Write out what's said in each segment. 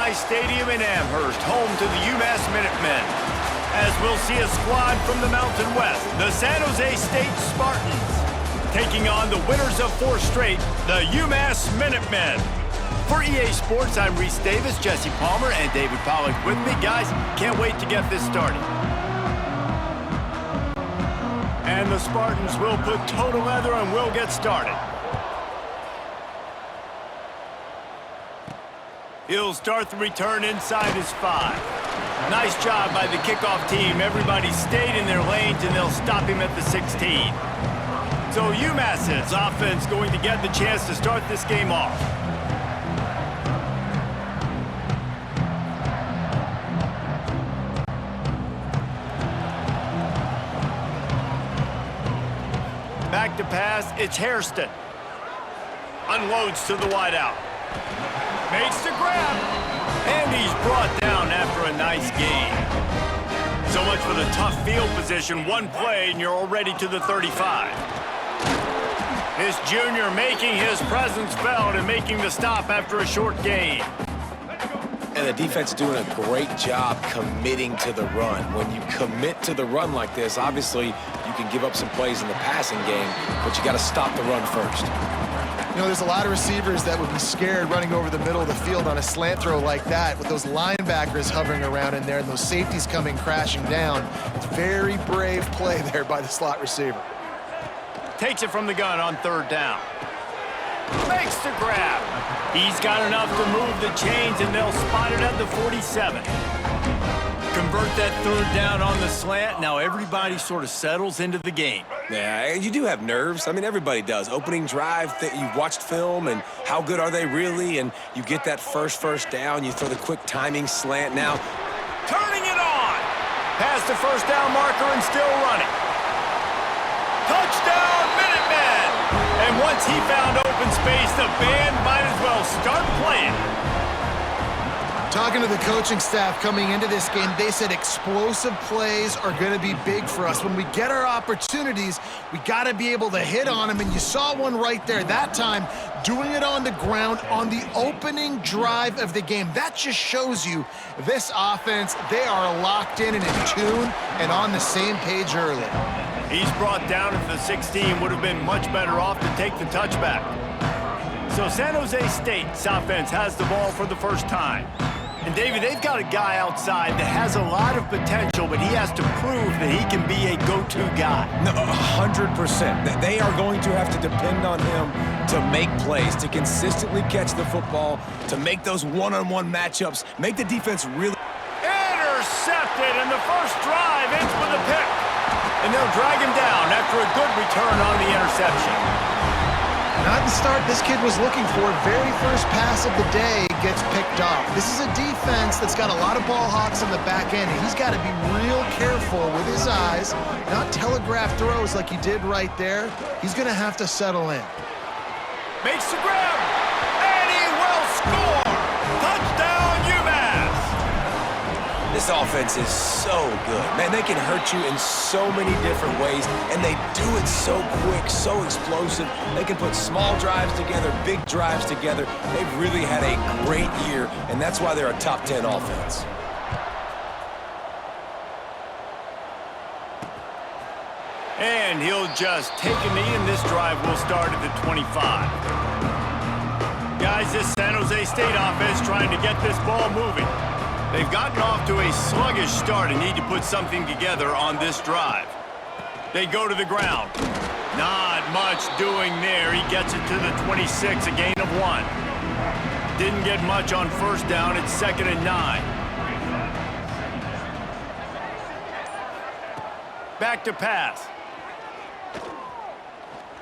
UMass Stadium in Amherst, home to the UMass Minutemen. As we'll see a squad from the Mountain West, the San Jose State Spartans, taking on the winners of 4 straight, the UMass Minutemen. For EA Sports, I'm Reese Davis, Jesse Palmer, and David Pollack with me. Guys, can't wait to get this started. And the Spartans will put total leather and we'll get started. He'll start the return inside his 5. Nice job by the kickoff team. Everybody stayed in their lanes and they'll stop him at the 16. So UMass's offense going to get the chance to start this game off. Back to pass, it's Hairston. Unloads to the wideout. Makes the grab. And he's brought down after a nice gain. So much for the tough field position. One play and you're already to the 35. This junior making his presence felt and making the stop after a short gain. And the defense doing a great job committing to the run. When you commit to the run like this, obviously you can give up some plays in the passing game, but you got to stop the run first. You know, there's a lot of receivers that would be scared running over the middle of the field on a slant throw like that with those linebackers hovering around in there and those safeties coming crashing down. It's a very brave play there by the slot receiver. Takes it from the gun on 3rd down. Makes the grab. He's got enough to move the chains, and they'll spot it at the 47. Convert that 3rd down on the slant. Now everybody sort of settles into the game. Yeah, you do have nerves. I mean, everybody does. Opening drive, you've watched film, and how good are they really? And you get that first down. You throw the quick timing slant now. Turning it on. Past the 1st down marker and still running. Touchdown, Minutemen! And once he found open space, the band might as well start playing. Talking to the coaching staff coming into this game, they said explosive plays are going to be big for us. When we get our opportunities, we got to be able to hit on them, and you saw one right there that time, doing it on the ground on the opening drive of the game. That just shows you this offense, they are locked in and in tune and on the same page early. He's brought down at the 16, would have been much better off to take the touchback. So San Jose State's offense has the ball for the first time. And David, they've got a guy outside that has a lot of potential, but he has to prove that he can be a go-to guy. No, 100%. They are going to have to depend on him to make plays, to consistently catch the football, to make those one-on-one matchups, make the defense really... Intercepted, and the first drive ends with a pick. And they'll drag him down after a good return on the interception. Not the start this kid was looking for. Very first pass of the day gets picked off. This is a defense that's got a lot of ball hawks in the back end. He's got to be real careful with his eyes, not telegraph throws like he did right there. He's going to have to settle in. Makes the grab, and he will score. Touchdown, UMass. This offense is so good. Man, they can hurt you in so many different ways, and they do it so quick, so explosive. They can put small drives together, big drives together. They've really had a great year, and that's why they're a top 10 offense. And he'll just take a knee, and this drive will start at the 25. Guys, this San Jose State offense trying to get this ball moving. They've gotten off to a sluggish start and need to put something together on this drive. They go to the ground. Not much doing there. He gets it to the 26, a gain of 1. Didn't get much on 1st down. It's 2nd and 9. Back to pass.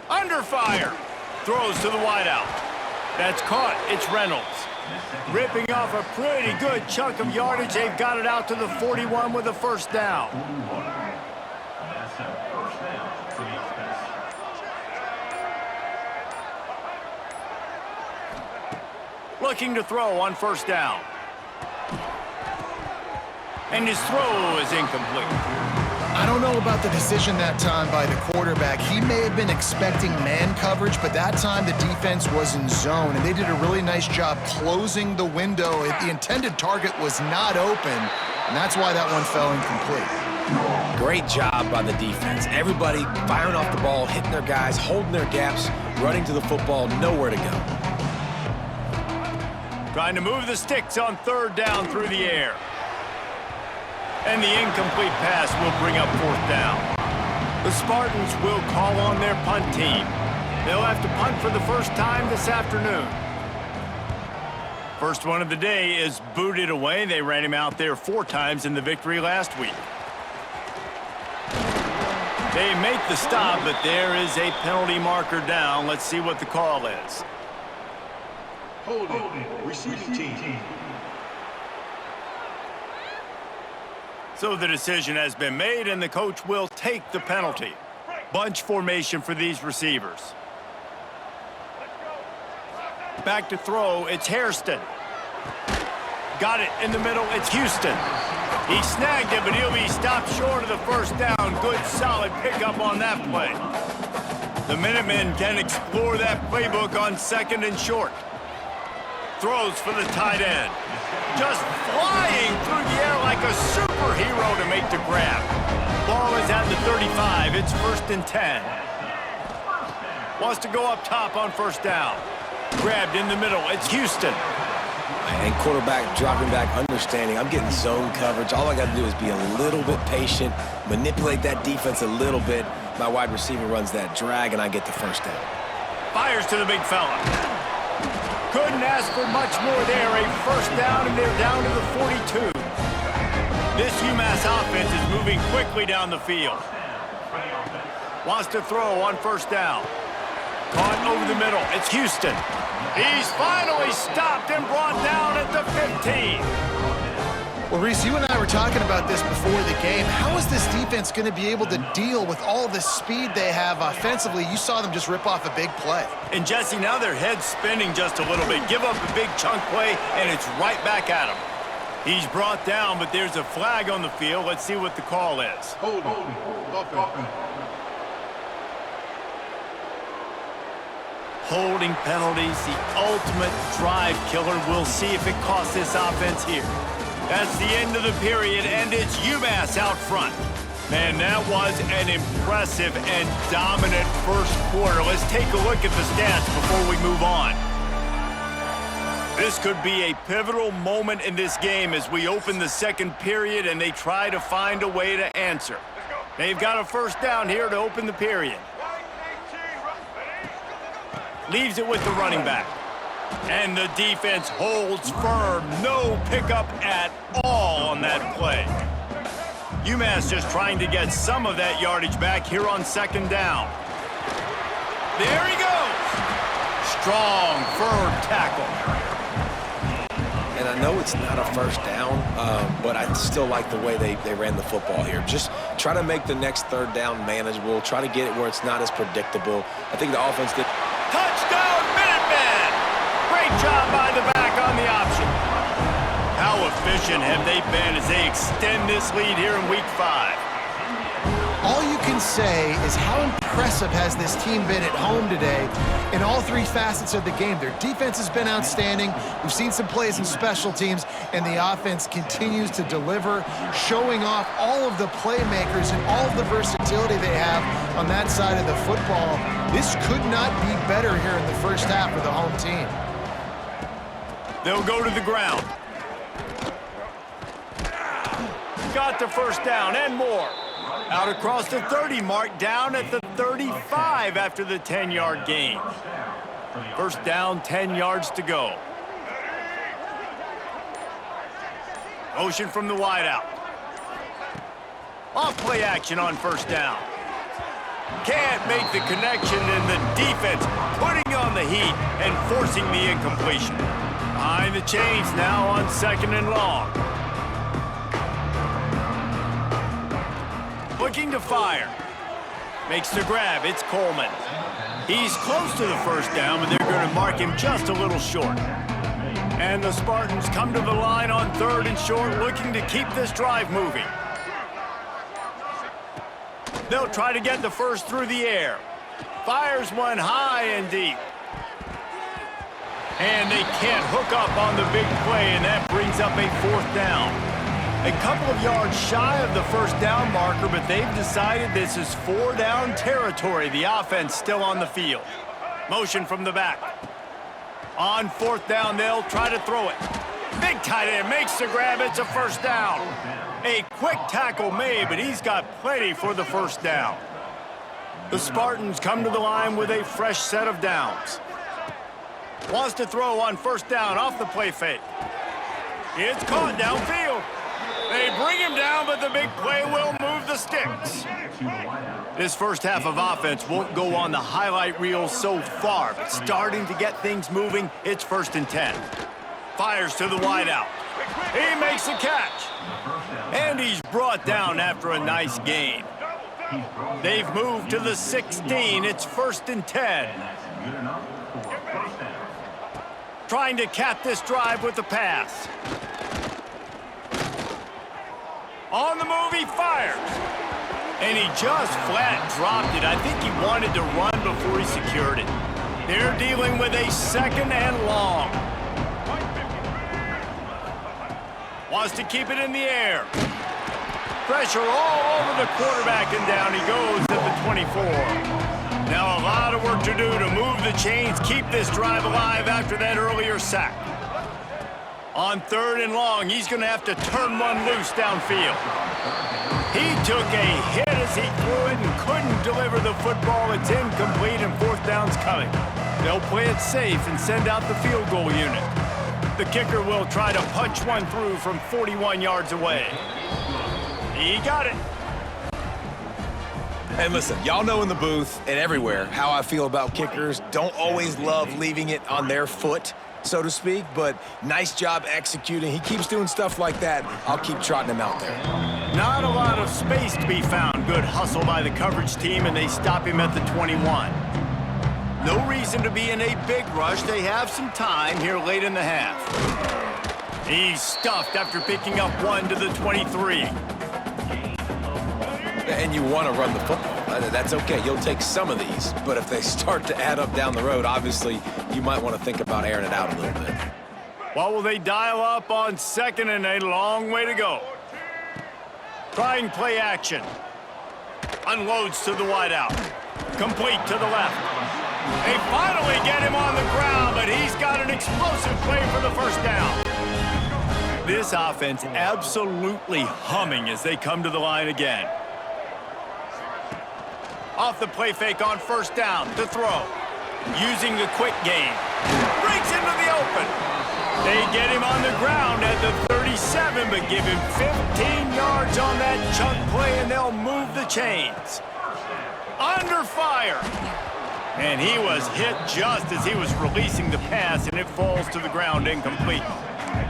Under fire. Throws to the wideout. That's caught. It's Reynolds. Ripping off a pretty good chunk of yardage. They've got it out to the 41 with a 1st down. Looking to throw on 1st down. And his throw is incomplete. I don't know about the decision that time by the quarterback. He may have been expecting man coverage, but that time the defense was in zone, and they did a really nice job closing the window. The intended target was not open, and that's why that one fell incomplete. Great job by the defense. Everybody firing off the ball, hitting their guys, holding their gaps, running to the football, nowhere to go. Trying to move the sticks on third down through the air. And the incomplete pass will bring up fourth down. The Spartans will call on their punt team. They'll have to punt for the first time this afternoon. First one of the day is booted away. They ran him out there 4 times in the victory last week. They make the stop, but there is a penalty marker down. Let's see what the call is. Holding. Receiving team. So the decision has been made, and the coach will take the penalty. Bunch formation for these receivers. Back to throw, it's Hairston. Got it in the middle, it's Houston. He snagged it, but he'll be stopped short of the first down. Good, solid pickup on that play. The Minutemen can explore that playbook on second and short. Throws for the tight end. Just flying through the air like a superhero to make the grab. Ball is at the 35. It's 1st and 10. Wants to go up top on first down. Grabbed in the middle. It's Houston. And quarterback dropping back, understanding I'm getting zone coverage. All I got to do is be a little bit patient, manipulate that defense a little bit. My wide receiver runs that drag, and I get the first down. Fires to the big fella. Couldn't ask for much more there. A first down, and they're down to the 42. This UMass offense is moving quickly down the field. Wants to throw on first down. Caught over the middle. It's Houston. He's finally stopped and brought down at the 15. Well, Reese, you and I were talking about this before the game. How is this defense going to be able to deal with all the speed they have offensively? You saw them just rip off a big play. And Jesse, now their head's spinning just a little bit. Give up a big chunk play, and it's right back at him. He's brought down, but there's a flag on the field. Let's see what the call is. Holding. Holding penalties, the ultimate drive killer. We'll see if it costs this offense here. That's the end of the period, and it's UMass out front. Man, that was an impressive and dominant first quarter. Let's take a look at the stats before we move on. This could be a pivotal moment in this game as we open the second period and they try to find a way to answer. They've got a first down here to open the period. Leaves it with the running back. And the defense holds firm. No pickup at all on that play. UMass just trying to get some of that yardage back here on second down. There he goes. Strong, firm tackle. And I know it's not a first down, but I still like the way they ran the football here. Just try to make the next third down manageable. Try to get it where it's not as predictable. I think the offense did. Touchdown, Minutemen! Great job by the back on the option. How efficient have they been as they extend this lead here in Week 5? All you can say is how impressive has this team been at home today in all 3 facets of the game. Their defense has been outstanding. We've seen some plays in special teams, and the offense continues to deliver, showing off all of the playmakers and all of the versatility they have on that side of the football. This could not be better here in the first half for the home team. They'll go to the ground. Got the first down and more. Out across the 30 mark, down at the 35 after the 10-yard gain. First down, 10 yards to go. Motion from the wideout. Off play action on first down. Can't make the connection, and the defense putting on the heat and forcing the incompletion. Behind the chains now on second and long. Looking to fire. Makes the grab. It's Coleman. He's close to the first down, but they're going to mark him just a little short. And the Spartans come to the line on third and short, looking to keep this drive moving. They'll try to get the first through the air. Fires one high and deep. And they can't hook up on the big play, and that brings up a 4th down. A couple of yards shy of the first down marker, but they've decided this is 4-down territory. The offense still on the field. Motion from the back. On 4th down, they'll try to throw it. Big tight end makes the grab. It's a 1st down. A quick tackle made, but he's got plenty for the 1st down. The Spartans come to the line with a fresh set of downs. Wants to throw on 1st down off the play fake. It's caught downfield. They bring him down, but the big play will move the sticks. This first half of offense won't go on the highlight reel so far, but starting to get things moving, it's 1st and 10. Fires to the wideout. He makes the catch. And he's brought down after a nice gain. They've moved to the 16. It's 1st and 10. Trying to cap this drive with the pass. On the move, he fires. And he just flat dropped it. I think he wanted to run before he secured it. They're dealing with a 2nd and long. Wants to keep it in the air. Pressure all over the quarterback, and down he goes at the 24. Now a lot of work to do to move the chains, keep this drive alive after that earlier sack. On 3rd and long, he's going to have to turn one loose downfield. He took a hit as he threw it and couldn't deliver the football. It's incomplete, and 4th down's coming. They'll play it safe and send out the field goal unit. The kicker will try to punch one through from 41 yards away. He got it. And listen, y'all know in the booth and everywhere how I feel about kickers. Don't always love leaving it on their foot, so to speak, but nice job executing. He keeps doing stuff like that. I'll keep trotting him out there. Not a lot of space to be found. Good hustle by the coverage team, and they stop him at the 21. No reason to be in a big rush. They have some time here late in the half. He's stuffed after picking up one to the 23. And you want to run the football. That's okay. You'll take some of these. But if they start to add up down the road, obviously, you might want to think about airing it out a little bit. What will they dial up on 2nd and a long way to go? Trying play action. Unloads to the wideout. Complete to the left. They finally get him on the ground, but he's got an explosive play for the 1st down. This offense absolutely humming as they come to the line again. Off the play fake on 1st down to throw. Using the quick game. Breaks into the open. They get him on the ground at the 37, but give him 15 yards on that chunk play, and they'll move the chains. Under fire. And he was hit just as he was releasing the pass, and it falls to the ground incomplete.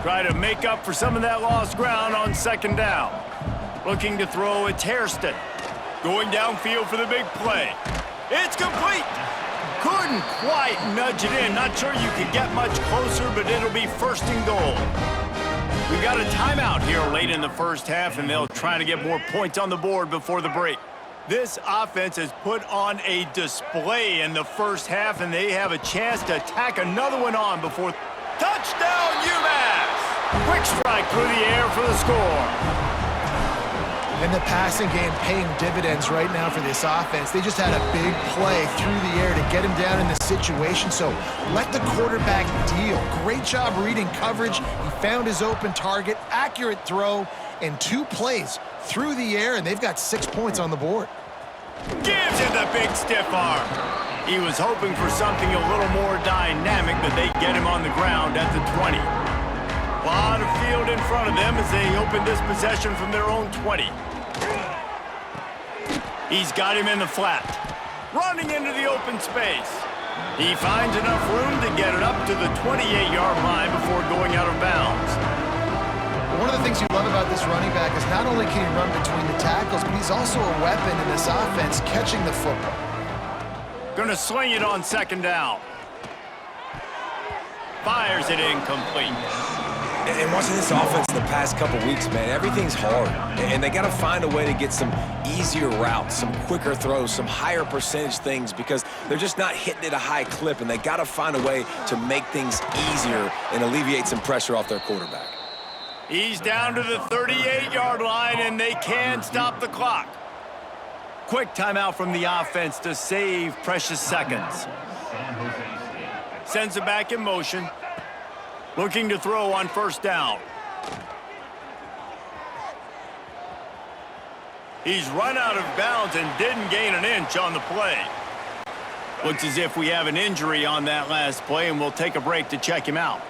Try to make up for some of that lost ground on 2nd down. Looking to throw, it's Hairston. Going downfield for the big play. It's complete. Couldn't quite nudge it in. Not sure you could get much closer, but it'll be 1st and goal. We've got a timeout here late in the first half, and they'll try to get more points on the board before the break. This offense has put on a display in the first half, and they have a chance to tack another one on before... Touchdown, UMass! Quick strike through the air for the score. And the passing game paying dividends right now for this offense. They just had a big play through the air to get him down in the situation. So let the quarterback deal. Great job reading coverage. He found his open target, accurate throw, and 2 plays through the air, and they've got 6 points on the board. Gives him the big stiff arm. He was hoping for something a little more dynamic, but they get him on the ground at the 20. A lot of field in front of them as they open this possession from their own 20. He's got him in the flat. Running into the open space. He finds enough room to get it up to the 28-yard line before going out of bounds. One of the things you love about this running back is not only can he run between the tackles, but he's also a weapon in this offense catching the football. Gonna sling it on 2nd down. Fires it incomplete. And watching this offense the past couple weeks, man, everything's hard. And they got to find a way to get some easier routes, some quicker throws, some higher percentage things because they're just not hitting at a high clip, and they got to find a way to make things easier and alleviate some pressure off their quarterback. He's down to the 38-yard line, and they can stop the clock. Quick timeout from the offense to save precious seconds. Sends it back in motion. Looking to throw on first down. He's run out of bounds and didn't gain an inch on the play. Looks as if we have an injury on that last play, and we'll take a break to check him out.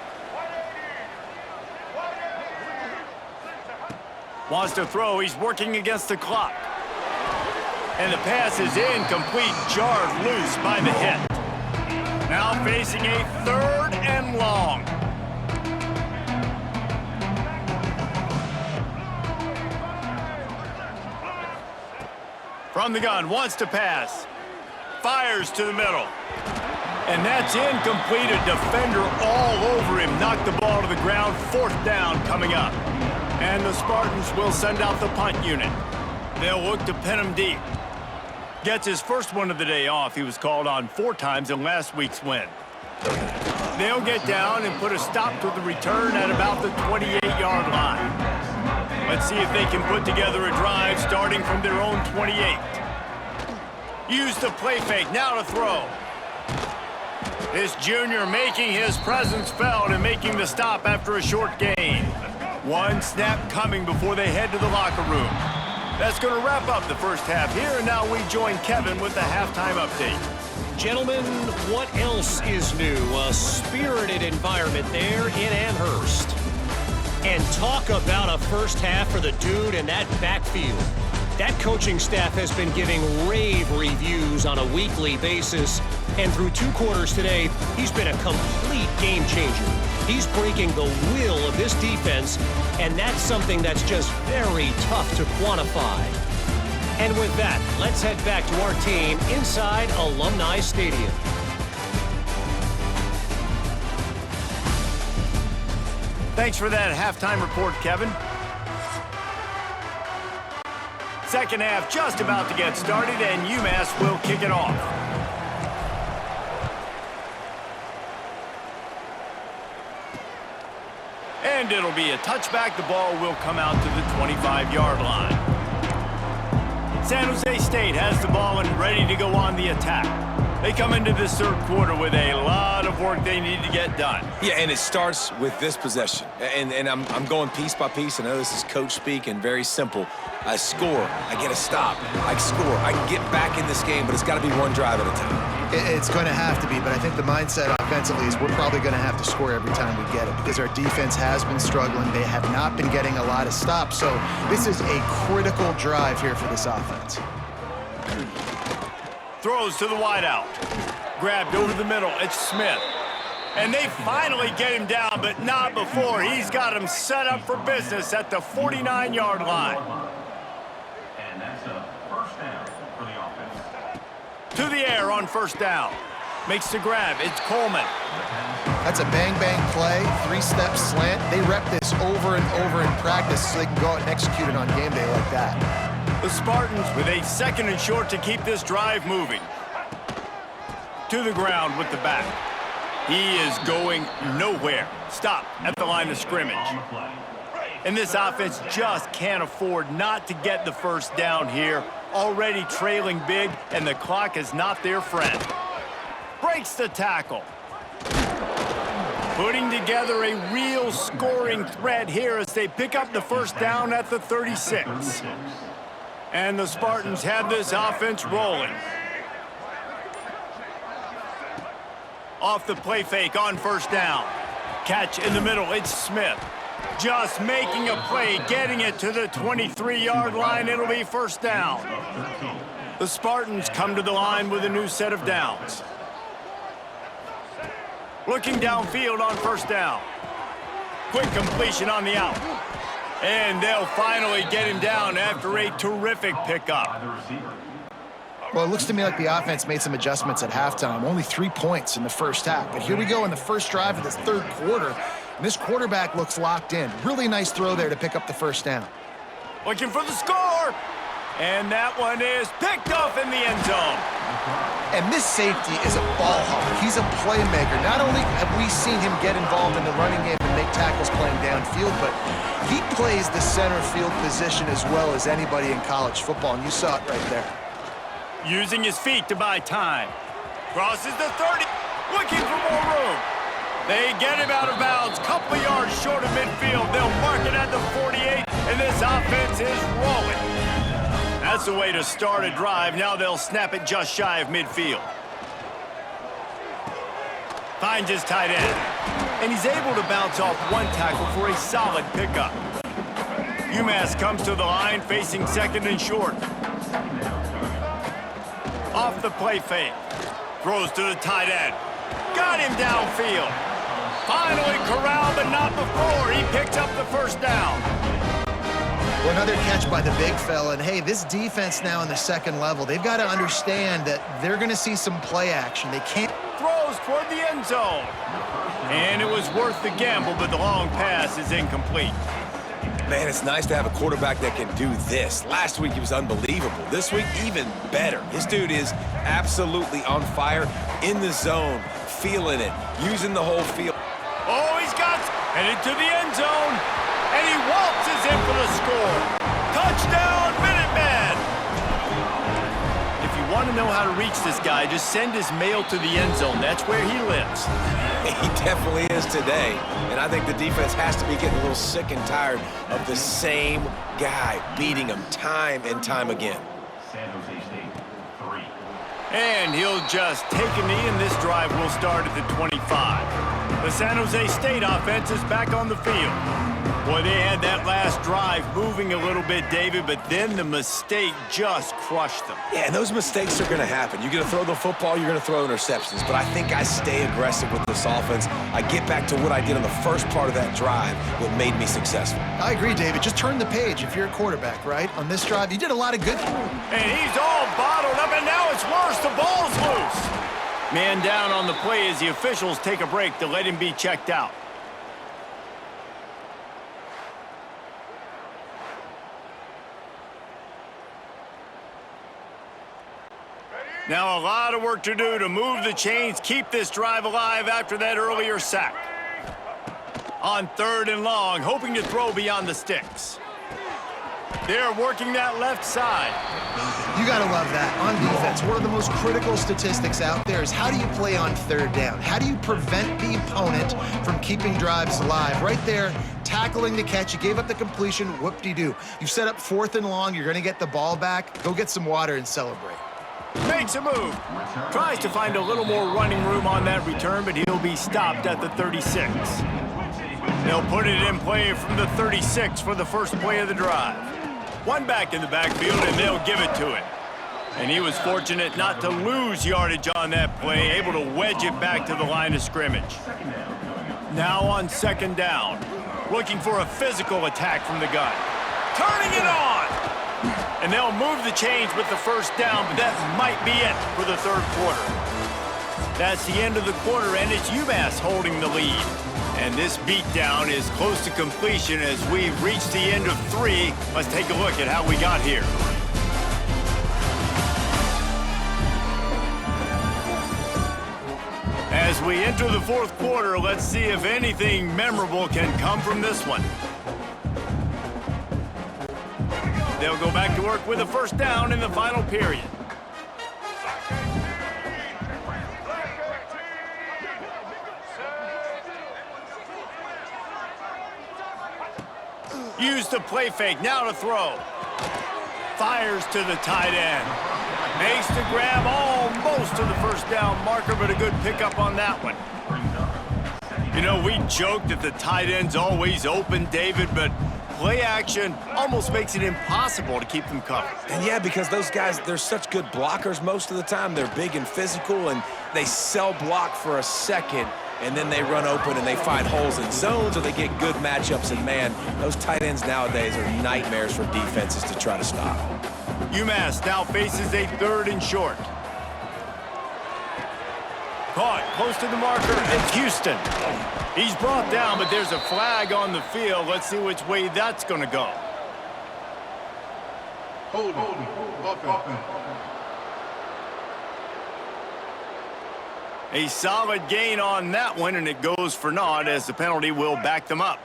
Wants to throw. He's working against the clock. And the pass is incomplete, jarred loose by the hit. Now facing a 3rd and long. From the gun, wants to pass. Fires to the middle. And that's incomplete. A defender all over him. Knocked the ball to the ground. 4th down coming up. And the Spartans will send out the punt unit. They'll look to pin him deep. Gets his first one of the day off. He was called on 4 times in last week's win. They'll get down and put a stop to the return at about the 28-yard line. Let's see if they can put together a drive starting from their own 28. Use the play fake, now to throw. This junior making his presence felt and making the stop after a short gain. 1 snap coming before they head to the locker room. That's going to wrap up the first half here, and now we join Kevin with the halftime update. Gentlemen, what else is new? A spirited environment there in Amherst. And talk about a first half for the dude in that backfield. That coaching staff has been giving rave reviews on a weekly basis. And through 2 quarters today, he's been a complete game changer. He's breaking the will of this defense, and that's something that's just very tough to quantify. And with that, let's head back to our team inside Alumni Stadium. Thanks for that halftime report, Kevin. Second half just about to get started, and UMass will kick it off. And it'll be a touchback. The ball will come out to the 25-yard line. San Jose State has the ball and ready to go on the attack. They come into this 3rd quarter with a lot of work they need to get done. Yeah, and it starts with this possession. And I'm going piece by piece. I know this is coach speak and very simple. I score, I get a stop, I score, I can get back in this game, but it's got to be 1 drive at a time. It's going to have to be, but I think the mindset offensively is we're probably going to have to score every time we get it because our defense has been struggling. They have not been getting a lot of stops, so this is a critical drive here for this offense. Throws to the wideout. Grabbed over the middle. It's Smith. And they finally get him down, but not before. He's got him set up for business at the 49-yard line. And that's a first down for the offense. To the air on first down. Makes the grab. It's Coleman. That's a bang-bang play, 3-step slant. They rep this over and over in practice so they can go out and execute it on game day like that. The Spartans with a 2nd and short to keep this drive moving. To the ground with the back. He is going nowhere. Stop at the line of scrimmage. And this offense just can't afford not to get the first down here. Already trailing big, and the clock is not their friend. Breaks the tackle. Putting together a real scoring threat here as they pick up the first down at the 36. And the Spartans have this offense rolling. Off the play fake on first down. Catch in the middle, it's Smith. Just making a play, getting it to the 23-yard line. It'll be first down. The Spartans come to the line with a new set of downs. Looking downfield on first down. Quick completion on the out. And they'll finally get him down after a terrific pickup. Well, it looks to me like the offense made some adjustments at halftime. Only 3 points in the first half. But here we go in the first drive of this 3rd quarter. And this quarterback looks locked in. Really nice throw there to pick up the first down. Looking for the score. And that one is picked off in the end zone. And this safety is a ball hawk. He's a playmaker. Not only have we seen him get involved in the running game and make tackles playing downfield, but he plays the center field position as well as anybody in college football, and you saw it right there. Using his feet to buy time. Crosses the 30, looking for more room. They get him out of bounds, couple yards short of midfield. They'll mark it at the 48, and this offense is rolling. That's the way to start a drive. Now they'll snap it just shy of midfield. Finds his tight end. And he's able to bounce off one tackle for a solid pickup. UMass comes to the line facing second and short. Off the play fake. Throws to the tight end. Got him downfield. Finally corralled, but not before. He picks up the first down. Well, another catch by the big fella. And, hey, this defense now in the second level, they've got to understand that they're going to see some play action. They can't. Throws toward the end zone. And it was worth the gamble, but the long pass is incomplete. Man, it's nice to have a quarterback that can do this. Last week, he was unbelievable. This week, even better. This dude is absolutely on fire, in the zone, feeling it, using the whole field. Oh, he's got headed to the end zone. And he waltzes in for the score. Touchdown, Minutemen! If you want to know how to reach this guy, just send his mail to the end zone. That's where he lives. He definitely is today. And I think the defense has to be getting a little sick and tired of the same guy beating him time and time again. San Jose State, 3. And he'll just take a knee, and this drive will start at the 25. The San Jose State offense is back on the field. Boy, they had that last drive moving a little bit, David, but then the mistake just crushed them. Yeah, and those mistakes are going to happen. You're going to throw the football, you're going to throw interceptions. But I think I stay aggressive with this offense. I get back to what I did on the first part of that drive, what made me successful. I agree, David. Just turn the page if you're a quarterback, right? On this drive, you did a lot of good. And he's all bottled up, and now it's worse. The ball's loose. Man down on the play as the officials take a break to let him be checked out. Now a lot of work to do to move the chains, keep this drive alive after that earlier sack. On 3rd and long, hoping to throw beyond the sticks. They're working that left side. You got to love that. On defense, one of the most critical statistics out there is how do you play on 3rd down? How do you prevent the opponent from keeping drives alive? Right there, tackling the catch. You gave up the completion. Whoop-de-doo. You set up 4th and long. You're going to get the ball back. Go get some water and celebrate. Makes a move. Tries to find a little more running room on that return, but he'll be stopped at the 36. They'll put it in play from the 36 for the first play of the drive. One back in the backfield, and they'll give it to him. And he was fortunate not to lose yardage on that play, able to wedge it back to the line of scrimmage. Now on 2nd down, looking for a physical attack from the gun. Turning it on! And they'll move the chains with the first down, but that might be it for the 3rd quarter. That's the end of the quarter, and it's UMass holding the lead. And this beatdown is close to completion as we've reached the end of 3. Let's take a look at how we got here. As we enter the 4th quarter, let's see if anything memorable can come from this one. They'll go back to work with a first down in the final period. Use the play fake, now to throw. Fires to the tight end. Makes the grab almost to the first down marker, but a good pickup on that one. You know, we joke that the tight end's always open, David, but play action almost makes it impossible to keep them covered. And yeah, because those guys, they're such good blockers most of the time. They're big and physical, and they sell block for a second, and then they run open and they find holes in zones, or they get good matchups. And man, those tight ends nowadays are nightmares for defenses to try to stop. UMass now faces a 3rd and short. Caught close to the marker. It's Houston. He's brought down, but there's a flag on the field. Let's see which way that's going to go. Hold it. A solid gain on that one, and it goes for naught as the penalty will back them up.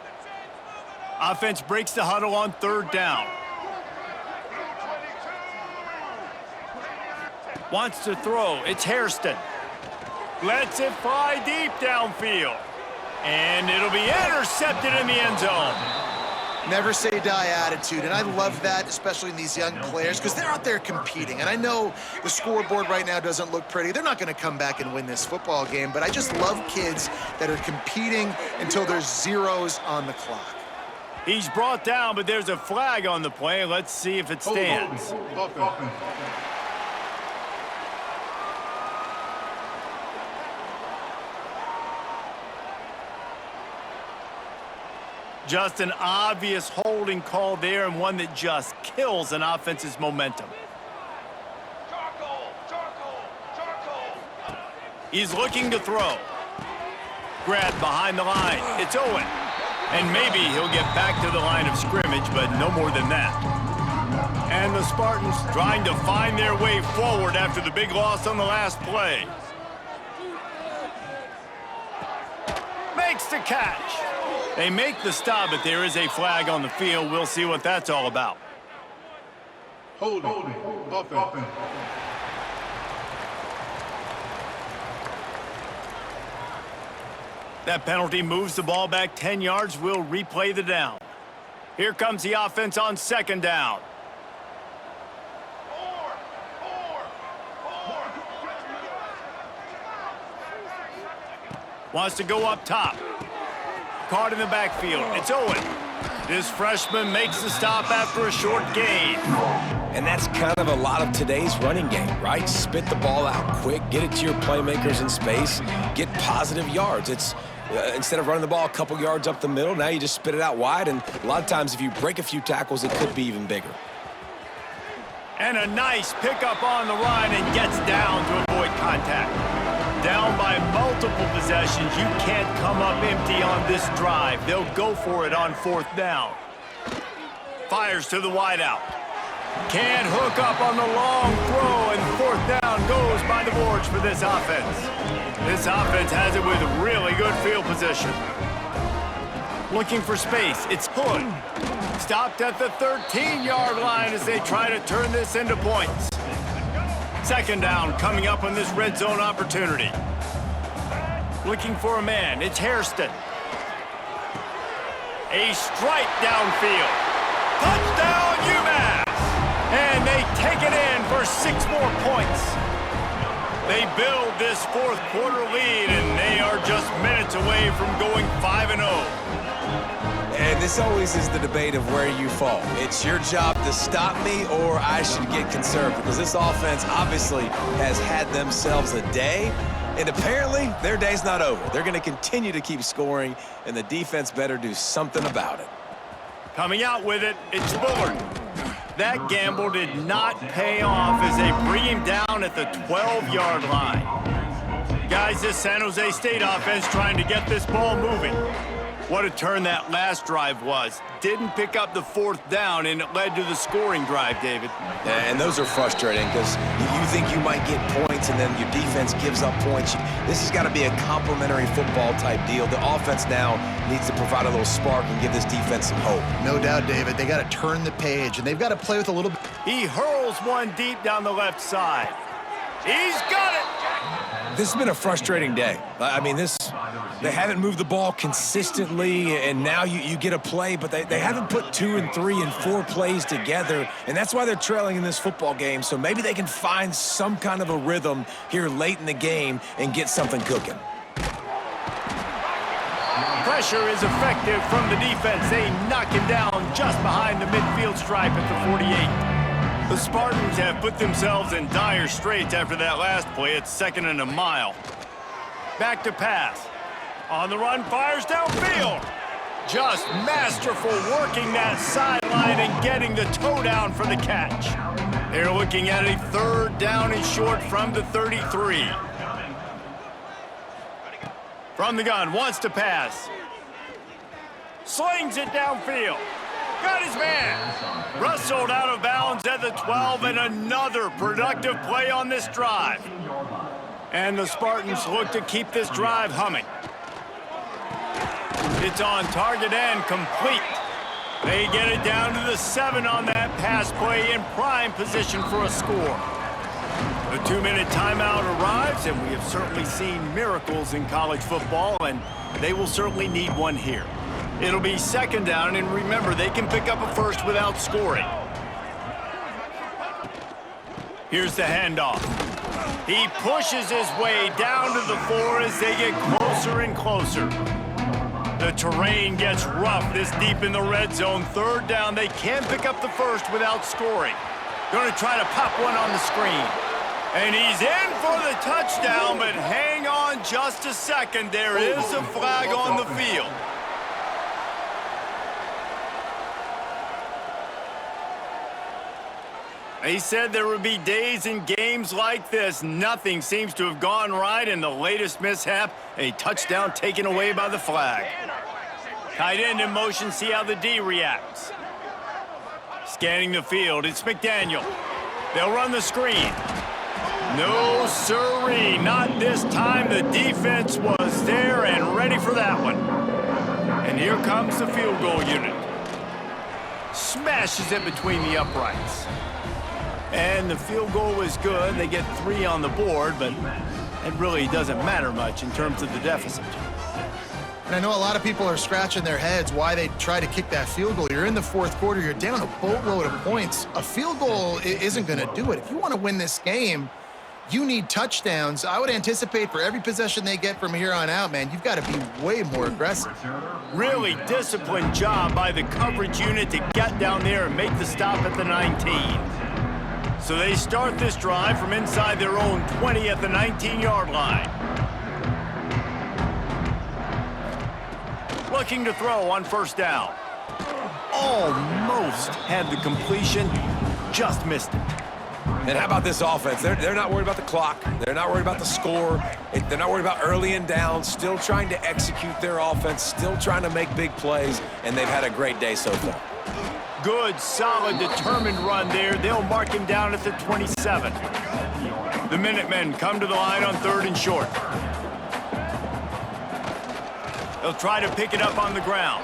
Offense breaks the huddle on 3rd down. Wants to throw. It's Hairston. Lets it fly deep downfield. And it'll be intercepted in the end zone. Never say die attitude, and I love that, especially in these young players, because they're out there competing. And I know the scoreboard right now doesn't look pretty. They're not going to come back and win this football game, but I just love kids that are competing until there's zeros on the clock. He's brought down, but there's a flag on the play. Let's see if it stands. Just an obvious holding call there, and one that just kills an offense's momentum. He's looking to throw. Grabbed behind the line. It's Owen. And maybe he'll get back to the line of scrimmage, but no more than that. And the Spartans trying to find their way forward after the big loss on the last play. Makes the catch. They make the stop, but there is a flag on the field. We'll see what that's all about. Hold it. Offense. That penalty moves the ball back 10 yards. We'll replay the down. Here comes the offense on 2nd down. Wants to go up top. Caught in the backfield. It's Owen. This freshman makes the stop after a short gain. And that's kind of a lot of today's running game, right? Spit the ball out quick, get it to your playmakers in space, get positive yards. It's instead of running the ball a couple yards up the middle, now you just spit it out wide, and a lot of times if you break a few tackles, it could be even bigger. And a nice pickup on the run, and gets down to avoid contact. Down by multiple possessions. You can't come up empty on this drive. They'll go for it on 4th down. Fires to the wideout. Can't hook up on the long throw, and 4th down goes by the boards for this offense. This offense has it with really good field position. Looking for space. It's Hood. Stopped at the 13-yard line as they try to turn this into points. 2nd down coming up on this red zone opportunity. Looking for a man. It's Hairston. A strike downfield. Touchdown, UMass! And they take it in for 6 more points. They build this 4th quarter lead, and they are just minutes away from going 5-0. And this always is the debate of where you fall. It's your job to stop me, or I should get conservative, because this offense obviously has had themselves a day, and apparently their day's not over. They're going to continue to keep scoring, and the defense better do something about it. Coming out with it, it's Bullard. That gamble did not pay off as they bring him down at the 12-yard line. Guys, this San Jose State offense trying to get this ball moving. What a turn that last drive was. Didn't pick up the 4th down, and it led to the scoring drive, David. And those are frustrating because you think you might get points, and then your defense gives up points. This has got to be a complimentary football type deal. The offense now needs to provide a little spark and give this defense some hope. No doubt, David. They got to turn the page, and they've got to play with a little bit. He hurls one deep down the left side. He's got it! This has been a frustrating day. I mean, they haven't moved the ball consistently, and now you get a play, but they haven't put 2 and 3 and 4 plays together, and that's why they're trailing in this football game. So maybe they can find some kind of a rhythm here late in the game and get something cooking. Pressure is effective from the defense. They knock him down just behind the midfield stripe at the 48. The Spartans have put themselves in dire straits after that last play. It's 2nd and a mile. Back to pass. On the run, fires downfield. Just masterful working that sideline and getting the toe down for the catch. They're looking at a 3rd down and short from the 33. From the gun, wants to pass. Slings it downfield. Got his man. Wrestled out of bounds at the 12, and another productive play on this drive. And the Spartans look to keep this drive humming. It's on target and complete. They get it down to the 7 on that pass play in prime position for a score. The 2-minute timeout arrives, and we have certainly seen miracles in college football, and they will certainly need one here. It'll be second down, and remember, they can pick up a first without scoring. Here's the handoff. He pushes his way down to the 4 as they get closer and closer. The terrain gets rough this deep in the red zone. Third down, they can pick up the first without scoring. Going to try to pop one on the screen. And he's in for the touchdown, but hang on just a second. There is a flag on the field. They said there would be days in games like this. Nothing seems to have gone right in the latest mishap. A touchdown taken away by the flag. Tight end in motion, see how the D reacts. Scanning the field, it's McDaniel. They'll run the screen. No siree, not this time. The defense was there and ready for that one. And here comes the field goal unit. Smashes it between the uprights. And the field goal is good. They get 3 on the board, but it really doesn't matter much in terms of the deficit. And I know a lot of people are scratching their heads why they try to kick that field goal. You're in the 4th quarter. You're down a boatload of points. A field goal isn't going to do it. If you want to win this game, you need touchdowns. I would anticipate for every possession they get from here on out, man, you've got to be way more aggressive. Really disciplined job by the coverage unit to get down there and make the stop at the 19. So they start this drive from inside their own 20 at the 19-yard line. Looking to throw on first down. Almost had the completion, just missed it. And how about this offense? They're not worried about the clock. They're not worried about the score. They're not worried about early and down. Still trying to execute their offense. Still trying to make big plays. And they've had a great day so far. Good, solid, determined run there. They'll mark him down at the 27. The Minutemen come to the line on 3rd and short. They'll try to pick it up on the ground.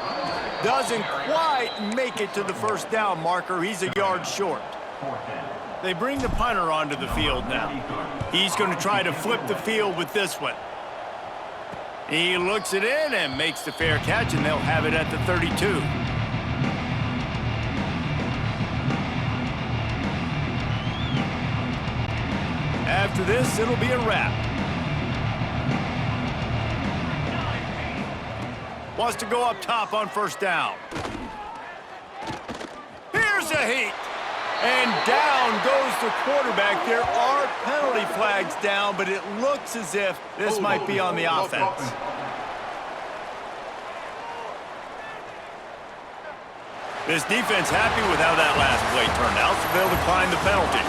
Doesn't quite make it to the first down marker. He's a yard short. They bring the punter onto the field now. He's going to try to flip the field with this one. He looks it in and makes the fair catch, and they'll have it at the 32. After this, it'll be a wrap. Wants to go up top on first down. Here's a heat. And down goes the quarterback. There are penalty flags down, but it looks as if this might be on the offense. This defense happy with how that last play turned out, so they'll decline the penalty.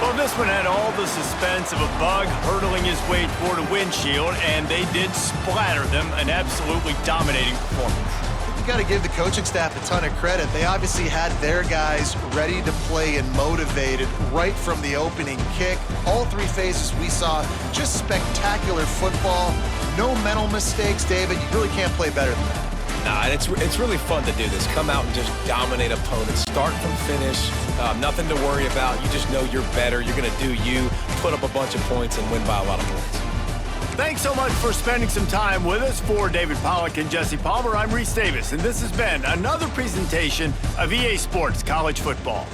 Well, this one had all the suspense of a bug hurtling his way toward a windshield, and they did splatter them. An absolutely dominating performance. You got to give the coaching staff a ton of credit. They obviously had their guys ready to play and motivated right from the opening kick. All 3 phases we saw, just spectacular football. No mental mistakes, David. You really can't play better than that. Nah, and it's really fun to do this. Come out and just dominate opponents. Start from finish. Nothing to worry about. You just know you're better. You're going to do you, put up a bunch of points, and win by a lot of points. Thanks so much for spending some time with us. For David Pollack and Jesse Palmer, I'm Reese Davis, and this has been another presentation of EA Sports College Football.